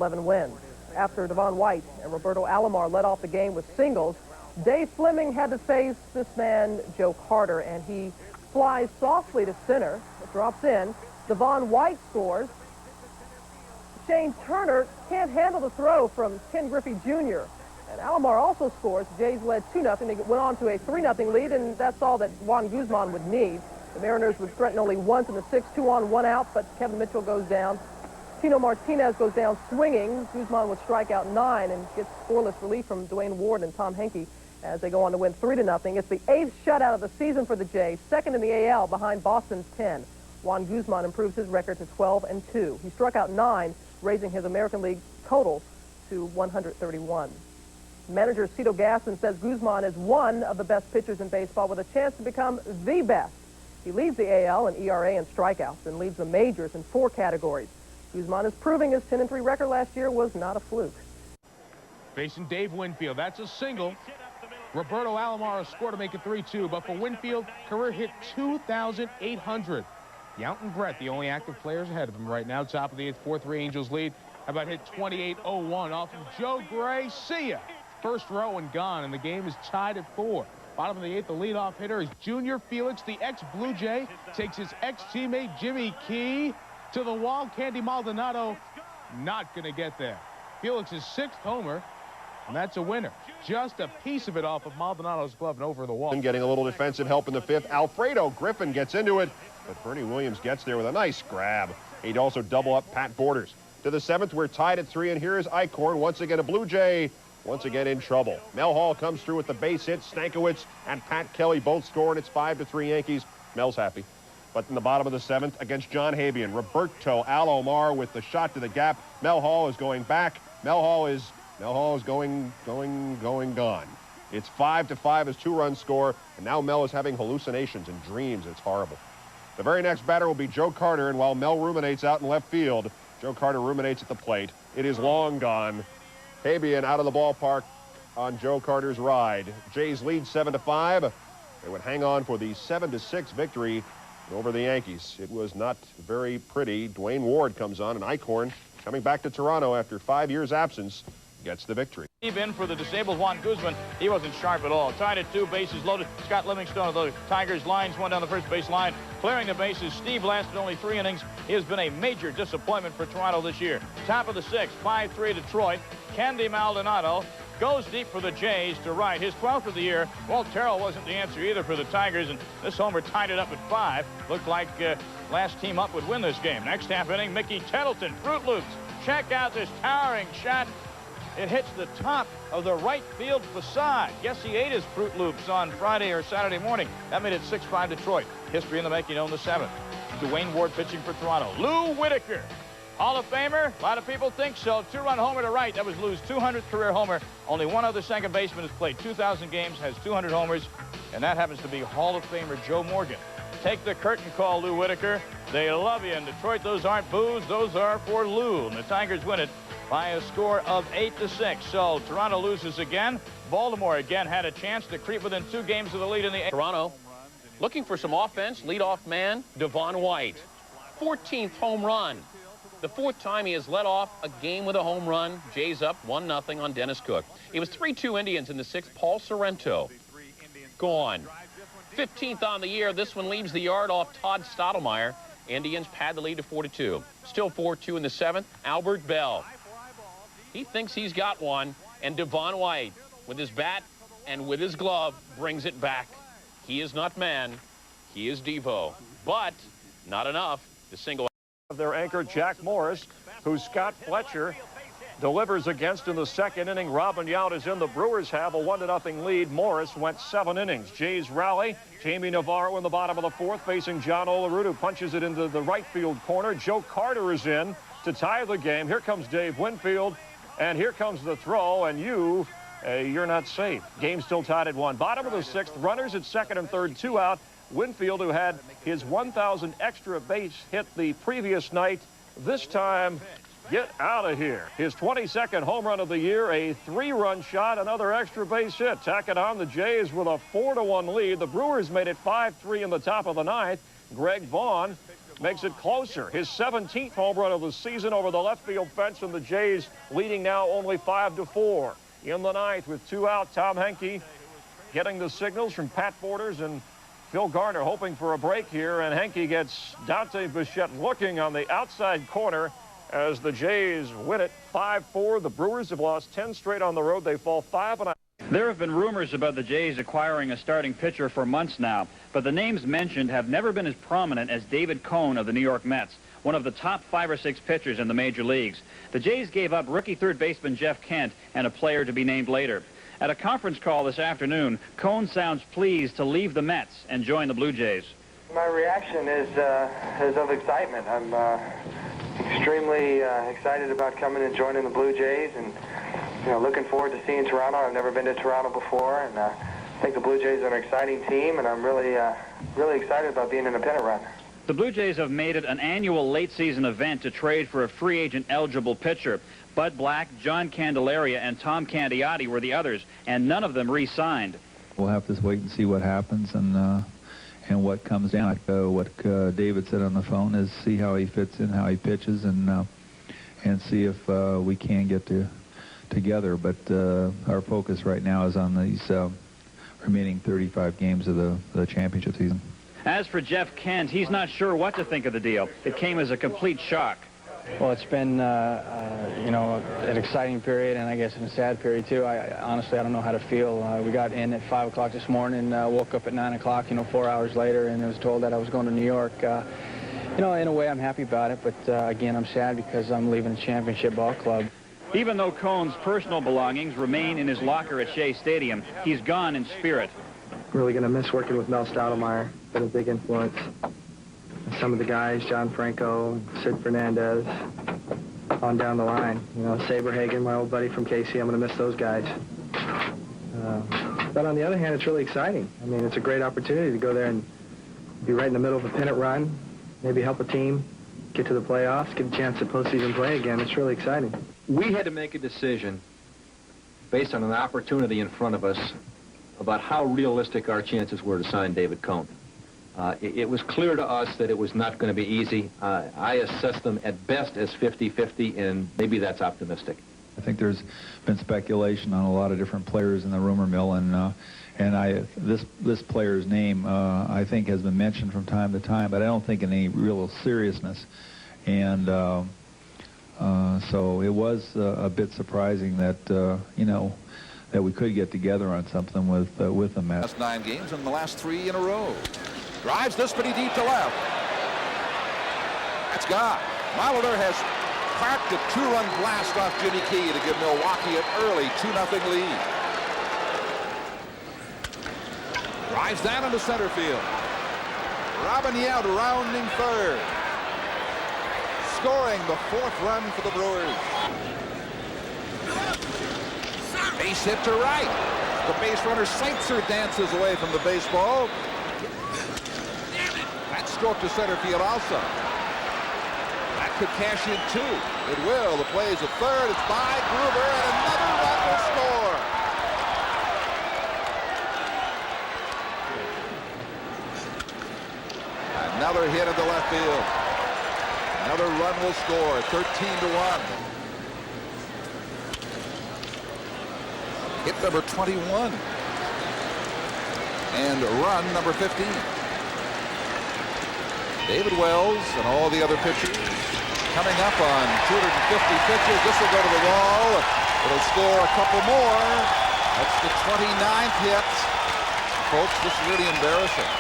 11 wins. After Devon White and Roberto Alomar led off the game with singles, Dave Fleming had to face this man, Joe Carter, and he flies softly to center. It drops in. Devon White scores. Shane Turner can't handle the throw from Ken Griffey Jr. And Alomar also scores. Jays led 2-0. They went on to a 3-0 lead, and that's all that Juan Guzman would need. The Mariners would threaten only once in the 6th, 2 on, 1 out, but Kevin Mitchell goes down. Tino Martinez goes down swinging. Guzman would strike out 9 and gets scoreless relief from Dwayne Ward and Tom Henke as they go on to win 3-0. It's the 8th shutout of the season for the Jays, second in the AL behind Boston's 10. Juan Guzman improves his record to 12-2. He struck out 9, raising his American League total to 131. Manager Cito Gaston says Guzman is one of the best pitchers in baseball with a chance to become the best. He leads the AL in ERA and strikeouts and leads the majors in 4 categories. Guzman is proving his 10-3 record last year was not a fluke. Facing Dave Winfield, that's a single. Roberto Alomar scored to make it 3-2, but for Winfield, career hit 2,800. Younton Brett, the only active players ahead of him right now, top of the 8th, 4-3 Angels lead. How about hit 28-01 off of Joe Gray? See ya. First row and gone, and the game is tied at 4. Bottom of the 8th, the leadoff hitter is Junior Felix, the ex-Blue Jay, takes his ex-teammate Jimmy Key to the wall. Candy Maldonado not going to get there. Felix's 6th homer, and that's a winner. Just a piece of it off of Maldonado's glove and over the wall. Getting a little defensive help in the 5th. Alfredo Griffin gets into it, but Bernie Williams gets there with a nice grab. He'd also double up Pat Borders. To the 7th, we're tied at 3, and here is Eichhorn, once again a Blue Jay, once again in trouble. Mel Hall comes through with the base hit. Stankiewicz and Pat Kelly both score, and it's 5-3 Yankees. Mel's happy. But in the bottom of the 7th, against John Habian, Roberto Alomar with the shot to the gap. Mel Hall is going back. Mel Hall is gone. It's 5-5 as 2-run score, and now Mel is having hallucinations and dreams. It's horrible. The very next batter will be Joe Carter, and while Mel ruminates out in left field, Joe Carter ruminates at the plate. It is long gone. Habian out of the ballpark on Joe Carter's ride. Jays lead 7-5. They would hang on for the 7-6 victory over the Yankees. It was not very pretty. Dwayne Ward comes on, and Eichhorn, coming back to Toronto after 5 years' absence, gets the victory. In for the disabled Juan Guzman. He wasn't sharp at all. Tied at 2, bases loaded. Scott Livingstone of the Tigers lines one down the first base line, clearing the bases. Steve lasted only 3 innings. He has been a major disappointment for Toronto this year. Top of the 6th, 5-3 Detroit. Candy Maldonado goes deep for the Jays to right. His 12th of the year. Walt Terrell wasn't the answer either for the Tigers, and this homer tied it up at 5. Looked like last team up would win this game. Next half inning, Mickey Tettleton, Fruit Loops. Check out this towering shot. It hits the top of the right field facade. Yes, he ate his Fruit Loops on Friday or Saturday morning. That made it 6-5 Detroit. History in the making on the 7th. Dwayne Ward pitching for Toronto. Lou Whitaker, Hall of Famer? A lot of people think so. 2-run homer to right. That was Lou's 200th career homer. Only one other second baseman has played 2,000 games, has 200 homers, and that happens to be Hall of Famer Joe Morgan. Take the curtain call, Lou Whitaker. They love you in Detroit. Those aren't boos. Those are for Lou. And the Tigers win it by a score of 8-6. So Toronto loses again. Baltimore again had a chance to creep within 2 games of the lead in the 8th. Toronto looking for some offense. Leadoff man, Devon White. 14th home run. The 4th time he has led off a game with a home run. Jays up 1-0 on Dennis Cook. It was 3-2 Indians in the 6th. Paul Sorrento gone. 15th on the year. This one leaves the yard off Todd Stottlemyre. Indians pad the lead to 4-2. Still 4-2 in the 7th. Albert Bell. He thinks he's got one, and Devon White, with his bat and with his glove, brings it back. He is not man. He is Devo. But not enough to single out their anchor, Jack Morris, who Scott Fletcher delivers against in the 2nd inning. Robin Yount is in. The Brewers have a 1-0 lead. Morris went 7 innings. Jays rally. Jamie Navarro in the bottom of the 4th facing John Olerud, who punches it into the right field corner. Joe Carter is in to tie the game. Here comes Dave Winfield, and here comes the throw, and you're not safe. Game still tied at 1. Bottom of the 6th, runners at 2nd and 3rd, 2 out. Winfield, who had his 1,000 extra base hit the previous night, this time, get out of here. His 22nd home run of the year, a 3-run shot, another extra base hit. Tacking on the Jays with a 4-1 lead. The Brewers made it 5-3 in the top of the 9th. Greg Vaughn makes it closer. His 17th home run of the season over the left field fence, and the Jays leading now only 5-4. In the ninth with 2 out, Tom Henke getting the signals from Pat Borders and Phil Garner hoping for a break here, and Henke gets Dante Bichette looking on the outside corner as the Jays win it 5-4. The Brewers have lost 10 straight on the road. They fall 5-0. There have been rumors about the Jays acquiring a starting pitcher for months now, but the names mentioned have never been as prominent as David Cone of the New York Mets, one of the top 5 or 6 pitchers in the major leagues. The Jays gave up rookie third baseman Jeff Kent and a player to be named later. At a conference call this afternoon, Cone sounds pleased to leave the Mets and join the Blue Jays. My reaction is of excitement. I'm extremely excited about coming and joining the Blue Jays, and looking forward to seeing Toronto. I've never been to Toronto before, and I think the Blue Jays are an exciting team, and I'm really excited about being in a pennant run. The Blue Jays have made it an annual late-season event to trade for a free agent-eligible pitcher. Bud Black, John Candelaria, and Tom Candiotti were the others, and none of them re-signed. We'll have to wait and see what happens and what comes down. What David said on the phone is see how he fits in, how he pitches, and see if we can get together. But our focus right now is on these remaining 35 games of the championship season. As for Jeff Kent, he's not sure what to think of the deal. It came as a complete shock. Well, it's been, an exciting period, and I guess in a sad period, too. Honestly, I don't know how to feel. We got in at 5 o'clock this morning, woke up at 9 o'clock, 4 hours later, and I was told that I was going to New York. In a way, I'm happy about it, but, again, I'm sad because I'm leaving the championship ball club. Even though Cone's personal belongings remain in his locker at Shea Stadium, he's gone in spirit. Really going to miss working with Mel Stoudemire. Been a big influence. Some of the guys, John Franco, Sid Fernandez, on down the line. Saberhagen, my old buddy from KC, I'm going to miss those guys. But on the other hand, it's really exciting. I mean, it's a great opportunity to go there and be right in the middle of a pennant run, maybe help a team get to the playoffs, get a chance at postseason play again. It's really exciting. We had to make a decision based on an opportunity in front of us about how realistic our chances were to sign David Cone. It was clear to us that it was not going to be easy. I assessed them at best as 50-50, and maybe that's optimistic. I think there's been speculation on a lot of different players in the rumor mill, and this player's name I think has been mentioned from time to time, but I don't think in any real seriousness. And so it was a bit surprising that that we could get together on something with the Mets. Last 9 games and the last 3 in a row. Drives this pretty deep to left. That's gone. Molitor has parked a 2-run blast off Jimmy Key to give Milwaukee an early 2-0 lead. Drives down into center field. Robin Yount rounding third. Scoring the 4th run for the Brewers. Base hit to right. The base runner Seitzer dances away from the baseball. That stroke to center field also. That could cash in 2. It will. The play is at third. It's by Gruber, and another run will score. Another hit into left field. Another run will score. 13-1. Hit number 21. And run number 15. David Wells and all the other pitchers coming up on 250 pitches. This will go to the wall. It'll score a couple more. That's the 29th hit. Folks, this is really embarrassing.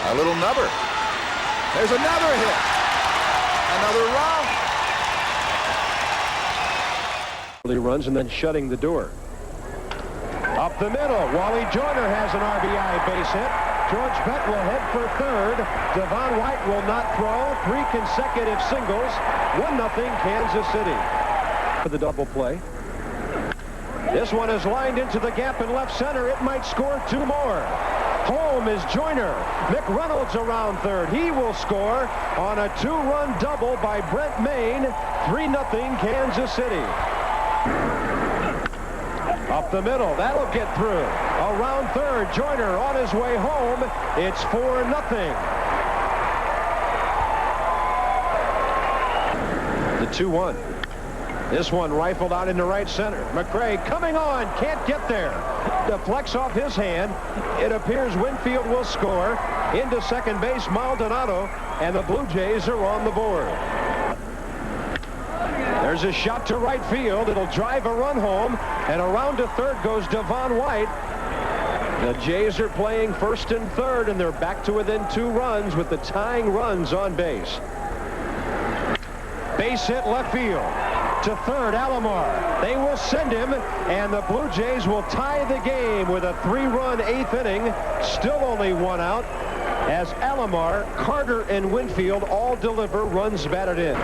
A little nubber. There's another hit. Another run. Runs and then shutting the door. Up the middle, Wally Joyner has an RBI base hit. George Bett will head for third. Devon White will not throw. 3 consecutive singles. 1-0 Kansas City. For the double play. This one is lined into the gap in left center. It might score 2 more. Home is Joyner. McReynolds around third. He will score on a 2-run double by Brent Main. 3-0 Kansas City. Up the middle, that'll get through. Around third, Joyner on his way home. It's 4-0. The 2-1. This one rifled out into right center. McRae coming on, can't get there. Deflects off his hand. It appears Winfield will score. Into second base, Maldonado, and the Blue Jays are on the board. There's a shot to right field. It'll drive a run home, and around to third goes Devon White. The Jays are playing first and third, and they're back to within 2 runs with the tying runs on base. Base hit left field. To third, Alomar. They will send him, and the Blue Jays will tie the game with a 3-run 8th inning. Still only 1 out, as Alomar, Carter, and Winfield all deliver runs batted in.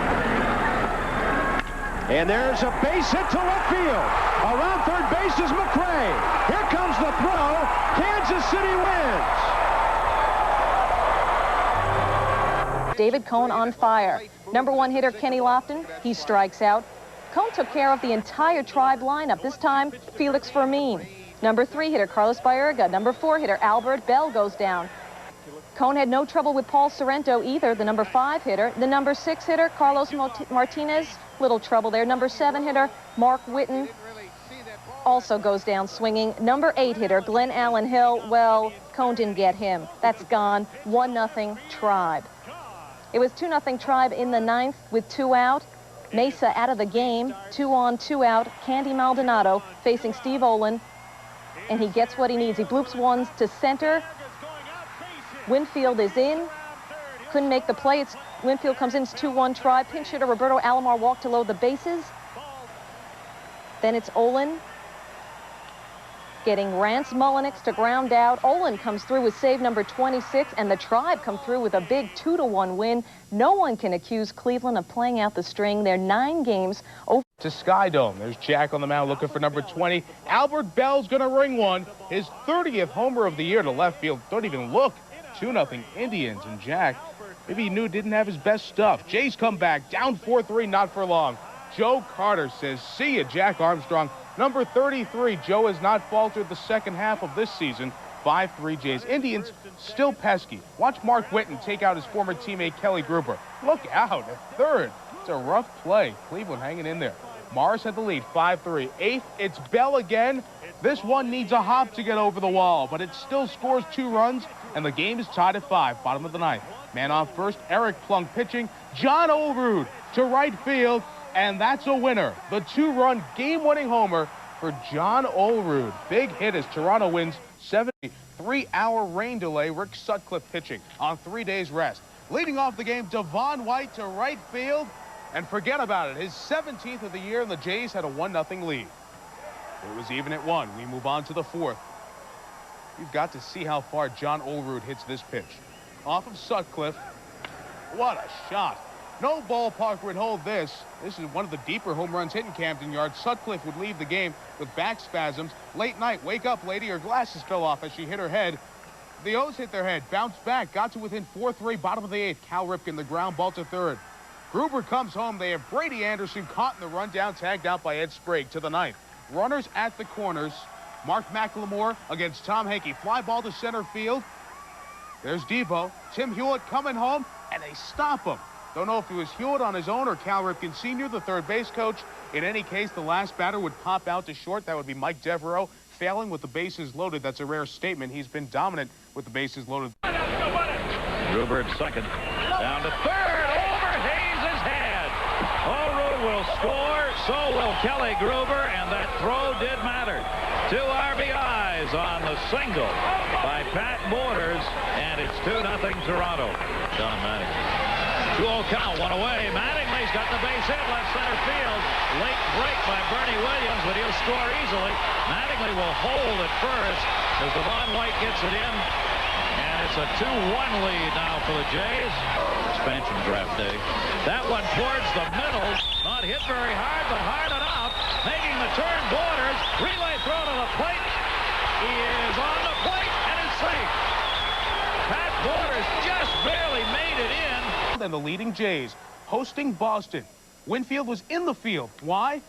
And there's a base hit to left field. Around third base is McRae. Here comes the throw. Kansas City wins. David Cone on fire. Number 1 hitter Kenny Lofton, he strikes out. Cone took care of the entire Tribe lineup. This time, Felix Fermin. Number 3 hitter Carlos Baerga. Number 4 hitter Albert Bell goes down. Cone had no trouble with Paul Sorrento either, the number 5 hitter. The number 6 hitter, Carlos Martinez, little trouble there. Number 7 hitter, Mark Whitten, also goes down swinging. Number 8 hitter, Glenn Allen Hill, well, Cone didn't get him. That's gone. 1-0 Tribe. It was 2-0 Tribe in the 9th with 2 out. Mesa out of the game, 2 on, 2 out. Candy Maldonado facing Steve Olin, and he gets what he needs. He bloops ones to center. Winfield is in. Couldn't make the play. Winfield comes in. It's 2-1 Tribe. Pinch hitter Roberto Alomar walked to load the bases. Then it's Olin getting Rance Mullenix to ground out. Olin comes through with save number 26, and the Tribe come through with a big 2-1 win. No one can accuse Cleveland of playing out the string. They're 9 games over. To Sky Dome. There's Jack on the mound looking for number 20. Albert Bell's going to ring one. His 30th homer of the year to left field. Don't even look. 2-0 Indians, and Jack, maybe he knew didn't have his best stuff. Jays come back, down 4-3, not for long. Joe Carter says, see ya, Jack Armstrong. Number 33, Joe has not faltered the second half of this season. 5-3 Jays. Indians still pesky. Watch Mark Whitten take out his former teammate Kelly Gruber. Look out at third. It's a rough play. Cleveland hanging in there. Morris had the lead, 5-3. 8th, it's Bell again. This one needs a hop to get over the wall, but it still scores 2 runs, and the game is tied at 5, bottom of the 9th. Man on first, Eric Plunk pitching. John Olerud to right field, and that's a winner. The 2-run game-winning homer for John Olerud. Big hit as Toronto wins 73-hour rain delay. Rick Sutcliffe pitching on 3 days rest. Leading off the game, Devon White to right field, and forget about it. His 17th of the year, and the Jays had a 1-0 lead. It was even at 1. We move on to the 4th. You've got to see how far John Olerud hits this pitch. Off of Sutcliffe. What a shot. No ballpark would hold this. This is one of the deeper home runs hit in Camden Yards. Sutcliffe would leave the game with back spasms. Late night, wake up, lady. Her glasses fell off as she hit her head. The O's hit their head, bounced back, got to within 4-3, bottom of the 8th. Cal Ripken, the ground ball to third. Gruber comes home. They have Brady Anderson caught in the rundown, tagged out by Ed Sprague to the 9th. Runners at the corners. Mark McLemore against Tom Hankey. Fly ball to center field. There's Debo. Tim Hewitt coming home, and they stop him. Don't know if it was Hewitt on his own or Cal Ripken Sr., the third base coach. In any case, the last batter would pop out to short. That would be Mike Devereaux, failing with the bases loaded. That's a rare statement. He's been dominant with the bases loaded. Gruber at second. Down to third. Over Hayes' head. Olerud will score. So will Kelly Gruber, and that throw did matter. 2 RBIs on the single by Pat Borders, and it's 2-0 Toronto. John Mattingly. 2-0 count, 1 away. Mattingly's got the base hit, left center field. Late break by Bernie Williams, but he'll score easily. Mattingly will hold at first as Devon White gets it in. And it's a 2-1 lead now for the Jays. Expansion draft day. That one towards the middle. Not hit very hard, but hard enough. Making the turn, Borders. Relay throw to the plate. He is on the plate and is safe. Pat Borders just barely made it in. And the leading Jays hosting Boston. Winfield was in the field. Why?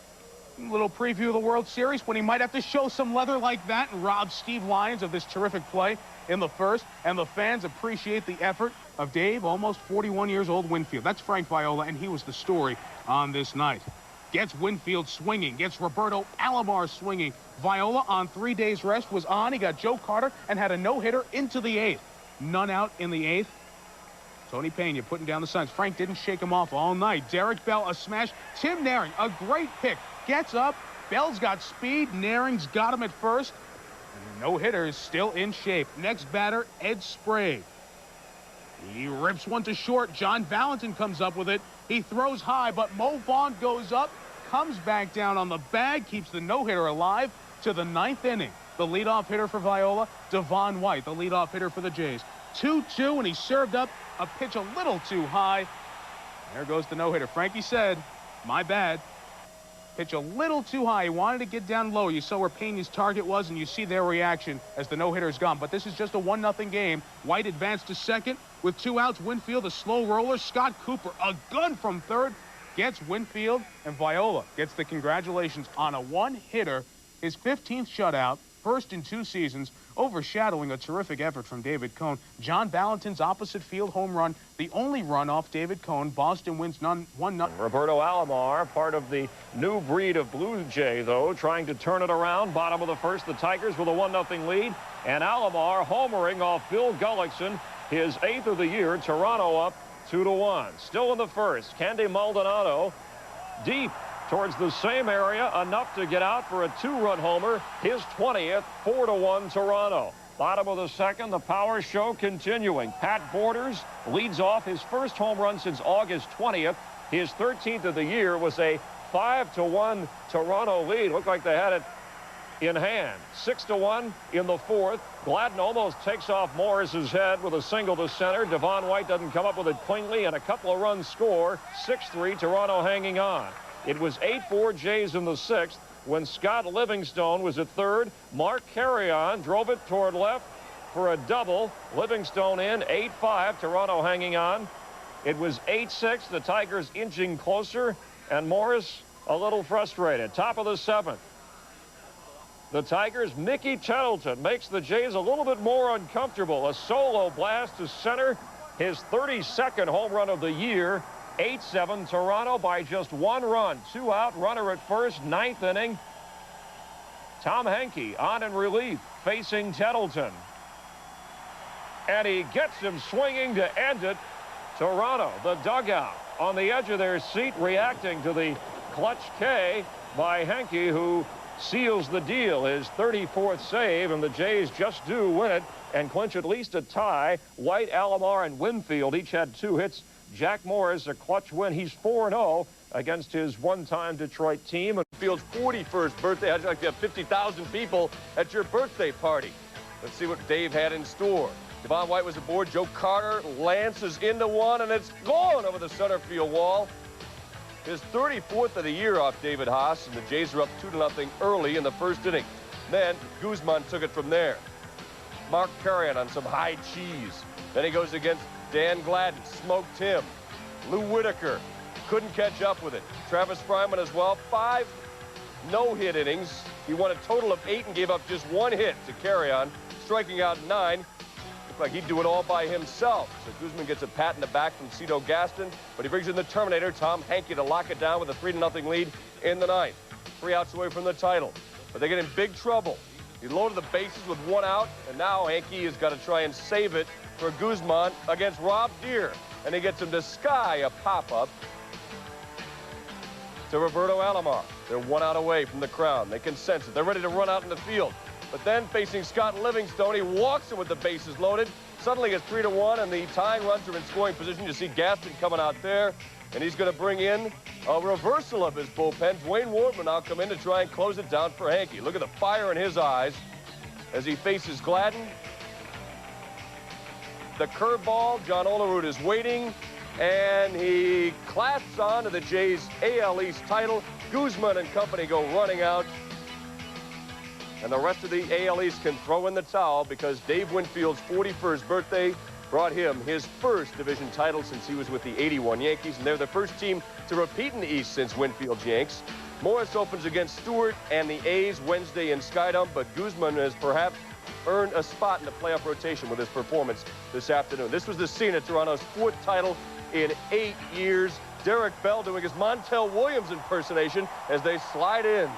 Little preview of the World Series when he might have to show some leather like that and rob Steve Lyons of this terrific play in the first. And the fans appreciate the effort of Dave, almost 41 years old, Winfield. That's Frank Viola, and he was the story on this night. Gets Winfield swinging, gets Roberto Alomar swinging. Viola on 3 days rest was on. He got Joe Carter and had a no-hitter into the 8th. None out in the 8th. Tony Pena putting down the signs. Frank didn't shake him off all night. Derek Bell, a smash. Tim Naring, a great pick. Gets up. Bell's got speed. Naring's got him at first. And the no-hitter is still in shape. Next batter, Ed Sprague. He rips one to short. John Valentin comes up with it. He throws high, but Mo Vaughn goes up, comes back down on the bag, keeps the no-hitter alive to the 9th inning. The leadoff hitter for Viola, Devon White, the leadoff hitter for the Jays. 2-2, and he served up a pitch a little too high. There goes the no-hitter. Frankie said, my bad. Pitch a little too high. He wanted to get down low. You saw where Pena's target was, and you see their reaction as the no-hitter is gone. But this is just a 1-0 game. White advanced to second with 2 outs. Winfield, a slow roller. Scott Cooper, a gun from third, gets Winfield, and Viola gets the congratulations on a one-hitter, his 15th shutout, first in 2 seasons, overshadowing a terrific effort from David Cone. John Valentin's opposite field home run, the only run off David Cone. Boston wins 1-0. Roberto Alomar, part of the new breed of Blue Jay, though, trying to turn it around. Bottom of the first, the Tigers with a 1-0 lead. And Alomar homering off Bill Gullickson, his 8th of the year. Toronto up 2-1. Still in the first, Candy Maldonado deep towards the same area, enough to get out for a 2-run homer, his 20th, 4-1 Toronto. Bottom of the second, the power show continuing. Pat Borders leads off his first home run since August 20th. His 13th of the year was a 5-1 Toronto lead. Looked like they had it in hand. 6-1 in the 4th. Gladden almost takes off Morris's head with a single to center. Devon White doesn't come up with it cleanly, and a couple of runs score. 6-3, Toronto hanging on. It was 8-4 Jays in the 6th when Scott Livingstone was at third. Mark Carrion drove it toward left for a double. Livingstone in, 8-5, Toronto hanging on. It was 8-6, the Tigers inching closer, and Morris a little frustrated. Top of the 7th. The Tigers, Mickey Tettleton makes the Jays a little bit more uncomfortable. A solo blast to center, his 32nd home run of the year. 8-7, Toronto by just 1 run. 2 out, runner at first, 9th inning. Tom Henke on in relief, facing Tettleton. And he gets him swinging to end it. Toronto, the dugout, on the edge of their seat, reacting to the clutch K by Henke, who seals the deal, his 34th save, and the Jays just do win it and clinch at least a tie. White, Alomar, and Winfield each had 2 hits. Jack Morris, a clutch win. He's 4-0 against his one-time Detroit team. Field's 41st birthday. I'd like to have 50,000 people at your birthday party. Let's see what Dave had in store. Devon White was aboard. Joe Carter lances into one, and it's gone over the center field wall. His 34th of the year off David Haas, and the Jays are up 2-0 early in the first inning. Then Guzman took it from there. Mark Carrion on some high cheese. Then he goes against Dan Gladden, smoked him. Lou Whitaker couldn't catch up with it. Travis Fryman as well. 5 no-hit innings. He won a total of 8 and gave up just 1 hit to Carrion, striking out 9. Looked like he'd do it all by himself. So Guzman gets a pat in the back from Cito Gaston, but he brings in the Terminator, Tom Henke, to lock it down with a 3-0 lead in the 9th. 3 outs away from the title, but they get in big trouble. He loaded the bases with 1 out, and now Henke has got to try and save it for Guzman against Rob Deere. And he gets him to sky a pop-up to Roberto Alomar. They're 1 out away from the crown. They can sense it. They're ready to run out in the field. But then facing Scott Livingstone, he walks him with the bases loaded. Suddenly it's 3-1, and the tying runs are in scoring position. You see Gaston coming out there, and he's going to bring in a reversal of his bullpen. Dwayne Ward will now come in to try and close it down for Henke. Look at the fire in his eyes as he faces Gladden. The curveball, John Olerud is waiting, and he clasps on to the Jays' AL East title. Guzman and company go running out, and the rest of the AL East can throw in the towel because Dave Winfield's 41st birthday brought him his first division title since he was with the '81 Yankees, and they're the first team to repeat in the East since Winfield's Yanks. Morris opens against Stewart and the A's Wednesday in Skydome, but Guzman has perhaps earned a spot in the playoff rotation with his performance this afternoon. This was the scene at Toronto's 4th title in 8 years. Derek Bell doing his Montel Williams impersonation as they slide in.